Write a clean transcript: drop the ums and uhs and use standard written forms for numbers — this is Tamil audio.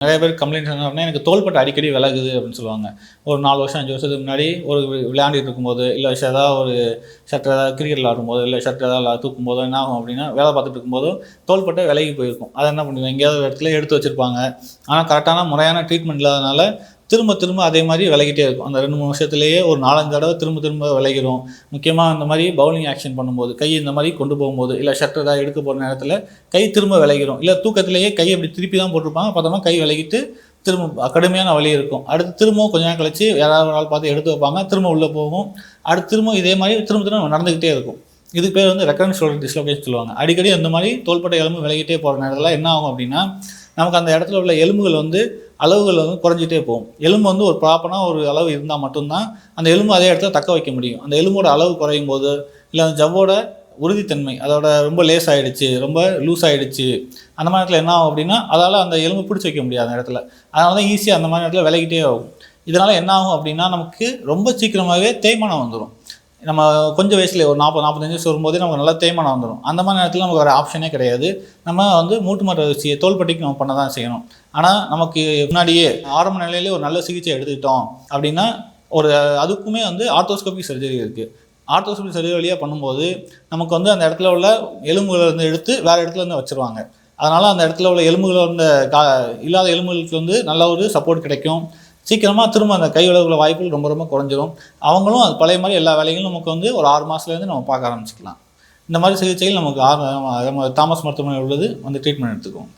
நிறைய பேர் கம்ப்ளைண்ட் என்ன அப்படின்னா, எனக்கு தோள்பட்டை அடிக்கடி விலகுது அப்படின்னு சொல்லுவாங்க. ஒரு 4 வருஷம் 5 வருஷத்துக்கு முன்னாடி ஒரு விளையாண்டுட்டு இருக்கும்போது, இல்லை ஏதாவது ஒரு ஷர்ட் ஏதாவது கிரிக்கெட் விளாடும்போது, இல்லை ஷர்ட் ஏதாவது தூக்கும்போதோ என்ன ஆகும் அப்படின்னா, வேலை பார்த்துட்டு இருக்கும்போதோ தோள்பட்டை விலகி போயிருக்கும். அதை என்ன பண்ணுவேன், எங்கேயாவது ஒரு இடத்துல எடுத்து வச்சுருப்பாங்க. ஆனால் கரெக்டான முறையான ட்ரீட்மெண்ட் இல்லாதனால திரும்ப திரும்ப அதே மாதிரி விலகிட்டே இருக்கும். அந்த 2, 3 வருஷத்துலேயே ஒரு 4, 5 தடவை திரும்ப திரும்ப விலகிடும். முக்கியமாக இந்த மாதிரி பவுலிங் ஆக்ஷன் பண்ணும்போது, கை இந்த மாதிரி கொண்டு போகும்போது, இல்லை ஷர்ட் ஏதாவது எடுக்க போகிற நேரத்தில் கை திரும்ப விலகிடும். இல்லை தூக்கத்திலேயே கை அப்படி திருப்பி தான் போட்டிருப்பாங்க, பார்த்தோம்னா கை விலகிட்டு திரும்ப கடுமையான வலி இருக்கும். அடுத்து திரும்பவும் கொஞ்ச நேரம் கழிச்சு யாராவது ஒரு ஆள் பார்த்து எடுத்து வைப்பாங்க, திரும்ப உள்ளே போகும். அடுத்து திரும்ப இதே மாதிரி திரும்ப திரும்ப நடந்துக்கிட்டே இருக்கும். இதுக்கு பேர் வந்து ரெக்கரன்ட் ஷோல்டர் டிஸ்லோகேஷன் சொல்லுவாங்க. அடிக்கடி அந்த மாதிரி தோள்பட்டை எலும்பு விலகிட்டே போகிற நேரத்தில் என்ன ஆகும் அப்படின்னா, நமக்கு அந்த இடத்துல உள்ள எலும்புகள் வந்து அளவுகள் வந்து குறைஞ்சிட்டே போகும். எலும்பு வந்து ஒரு ப்ராப்பரான ஒரு அளவு இருந்தால் மட்டும்தான் அந்த எலும்பு அதே இடத்துல தக்க வைக்க முடியும். அந்த எலும்போட அளவு குறையும் போது, இல்லை அந்த ஜவ்வோட உறுதித்தன்மை அதோட ரொம்ப லேஸ் ஆகிடுச்சு, ரொம்ப லூஸ் ஆகிடுச்சு, அந்த மாதிரி இடத்துல என்ன ஆகும் அப்படின்னா, அதால் அந்த எலும்பு பிடிச்சி வைக்க முடியாது அந்த இடத்துல. அதனால தான் ஈஸியாக அந்த மாதிரி இடத்துல விலகிட்டே ஆகும். இதனால் என்ன ஆகும் அப்படின்னா, நமக்கு ரொம்ப சீக்கிரமாகவே தேய்மானம் வந்துடும். நம்ம கொஞ்சம் வயசுல ஒரு 40, 45 வயசு வரும்போதே நமக்கு நல்லா தேய்மானம் வந்துடும். அந்த மாதிரி நேரத்தில் நமக்கு வேறு ஆப்ஷனே கிடையாது. நம்ம வந்து மூட்டு மாற்று அறுவை தோள்பட்டைக்கு நம்ம பண்ண தான் செய்யணும். ஆனால் நமக்கு முன்னாடியே ஆரம்ப நிலையிலே ஒரு நல்ல சிகிச்சை எடுத்துக்கிட்டோம் அப்படின்னா, ஒரு அதுக்குமே வந்து ஆர்த்தோஸ்கோபிக் சர்ஜரி இருக்குது. ஆர்த்தோஸ்கோபிக் சர்ஜரி வழியாக பண்ணும்போது நமக்கு வந்து அந்த இடத்துல உள்ள எலும்புகளை வந்து எடுத்து வேறு இடத்துல இருந்து வச்சுருவாங்க. அதனால் அந்த இடத்துல உள்ள எலும்புகளை வந்து இல்லாத எலும்புகளுக்கு வந்து நல்ல ஒரு சப்போர்ட் கிடைக்கும். சீக்கிரமாக திரும்ப அந்த கை விலகுல வாய்ப்புகள் ரொம்ப ரொம்ப குறைஞ்சிரும். அவங்களும் அது பழைய மாதிரி எல்லா வேலைகளும் நமக்கு வந்து ஒரு 6 மாதத்துலேருந்து நம்ம பார்க்க ஆரம்பிச்சிக்கலாம். இந்த மாதிரி சிகிச்சைகள் நமக்கு நம்ம தாமஸ் மருத்துவமனை உள்ளது வந்து ட்ரீட்மெண்ட் எடுத்துக்குவோம்.